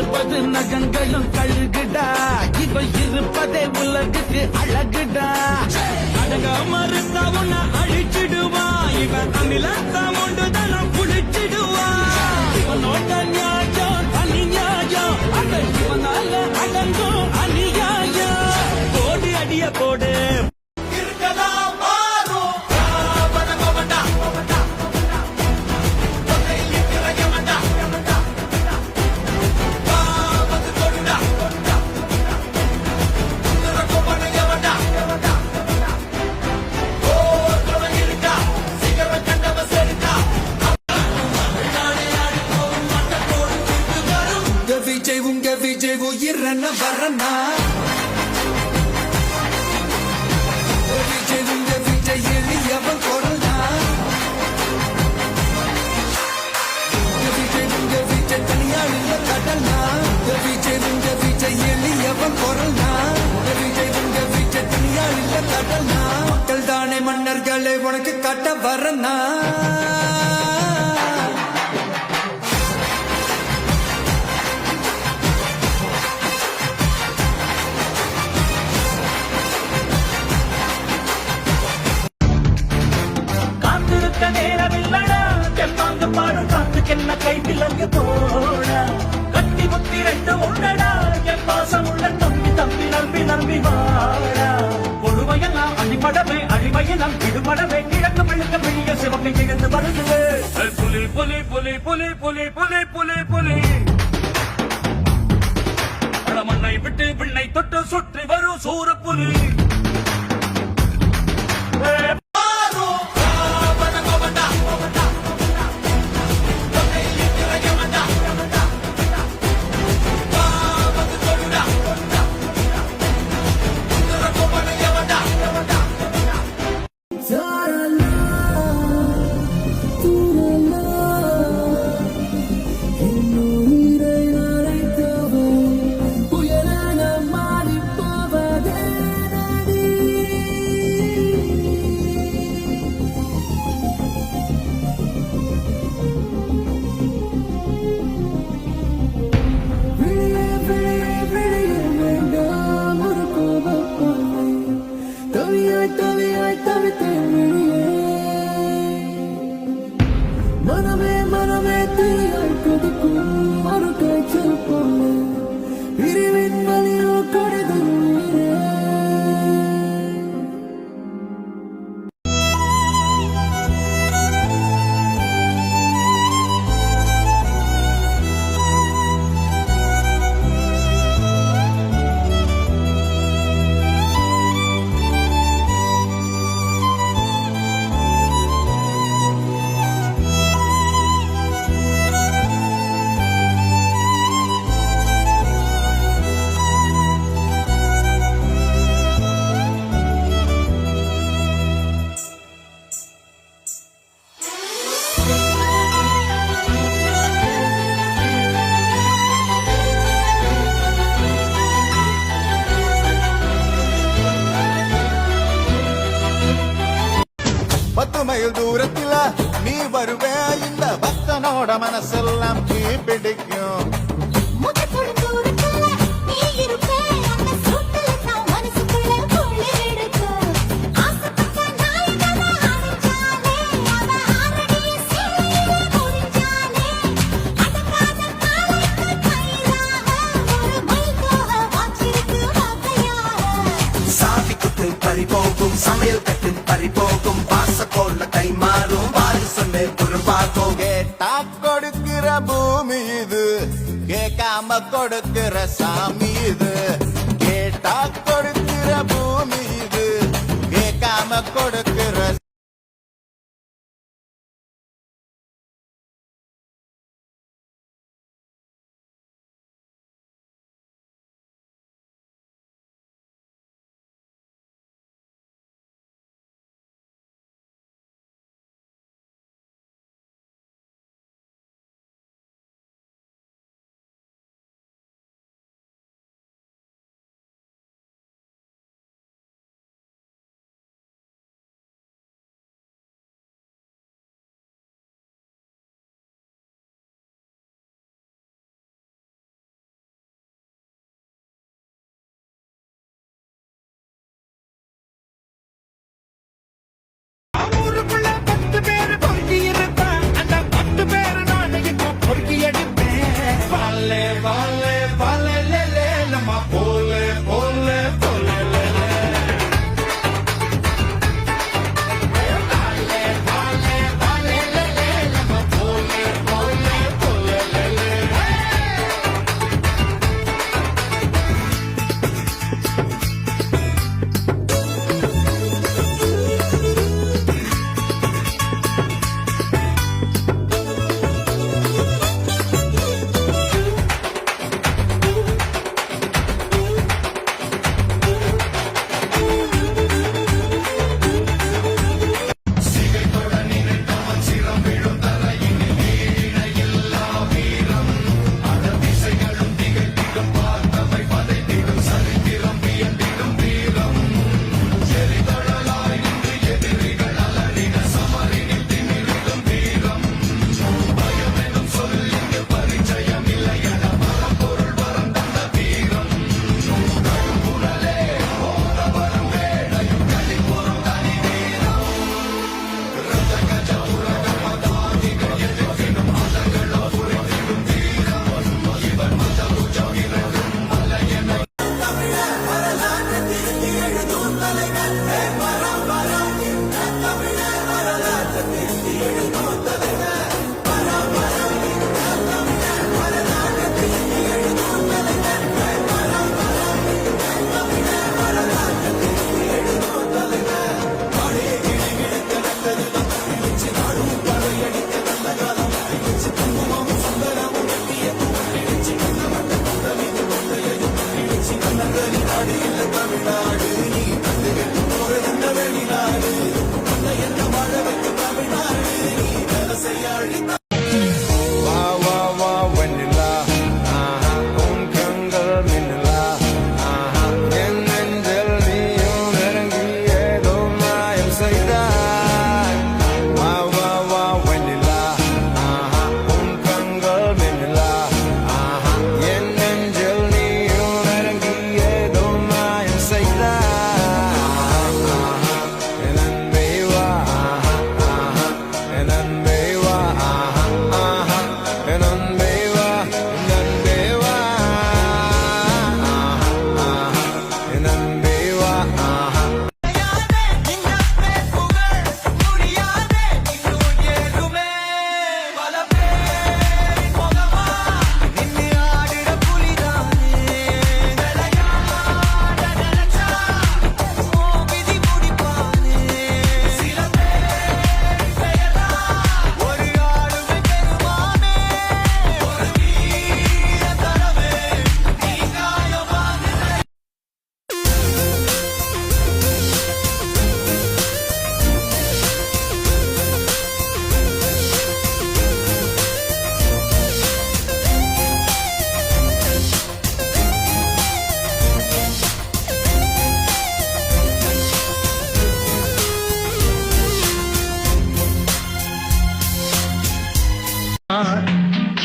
30 நகங்களும் கழுகுடா இவ இருப்பதே உலகுக்கு அழகுடா அடங்க மறுத்தா உன்னை அழிச்சிடுவா இவன் அமிலத்தம் ஒன்றுதனம் புடிச்சிடுவா இவனோட நியாயம் தனி நியாயம் அட இவனால அடங்கும் அநியாயம் போடு அடிய போடு விஜய் உயிரன வரனா விஜய் எளியவன் குரல்னா விஜய் தனியாளில் கடல்னா விஜய் எளியவன் குரல்னா விஜய் தனியாளில் கடல்னா மக்கள் தானே மன்னர்களை உனக்கு காட்ட வரனா நேரமில்லடா தெம்மாங்க பாடும் காத்துக்கென்ன கை விலங்கு போடா கட்டி முத்தி ரெண்டு உண்டடா என் பாசம் உள்ள தம்பி தம்பி நம்பி நம்பி வாடா பொழுமையெல்லாம் அடிபடவே அடிமையெல்லாம் விடுபடவே கிழக்கு வெளுக்க வெளிய சிவப்பை எழுந்து வருது புலி புலி புலி புலி புலி புலி புலி புலி மண்ணை விட்டு விண்ணை தொட்டு சுற்றி வரும் சூர புலி மனமே மனமே தீயாய் கொதிக்கும் மறு காய்ச்சல் போல பிரிவின் வலியோ கடிதம் மைல் தூரத்தில நீ வருவே இந்த பக்தனோட மனசெல்லாம் நீ பிடிக்கும் பறிபோகும் சமையல் கட்டு பறிபோகும் பாச போல கை மாறும் வாரி சொன்ன பொறுப்பாகும் கேட்டா கொடுக்கிற பூமி இது கேட்காம கொடுக்கிற சாமி இது கேட்டா கொடுக்கிற பூமி இது கேட்காம கொடுக்கிற வாலே வாலே லே லே நம்ம போலே போலே போலே லே லே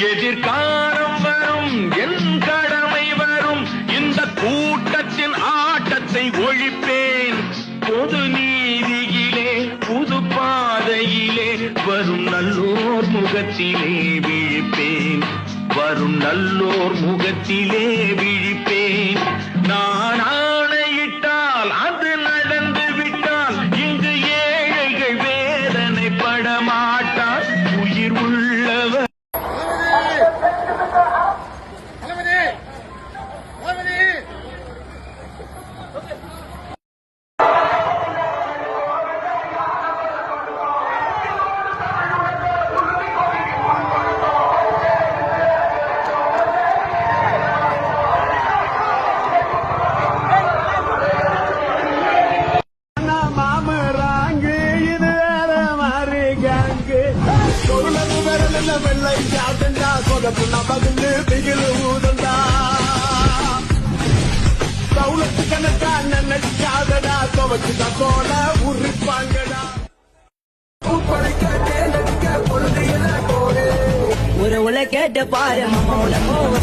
எதிர்காலம் வரும் என் கடமை வரும் இந்த கூட்டத்தின் ஆட்டத்தை ஒழிப்பேன் பொது நீதியிலே புது பாதையிலே வரும் நல்லோர் முகத்திலே விழிப்பேன் வரும் நல்லோர் முகத்திலே விழிப்பேன் நான் ஆணையிட்டால் அது நடந்து விட்டால் இங்கு ஏழைகள் வேதனை படமாட்டார் உயிர் உள்ளவர் வெள்ளை சாத்தண்டா சொதப்புனா பகுந்து பிகிலு ஊதண்டா சவுளத்து கணக்கா நினைச்சாதடா துவச்சுதா போல உரிப்பாங்கடா ஒரு உலை கேட்டு பாரு மாமா உலகம்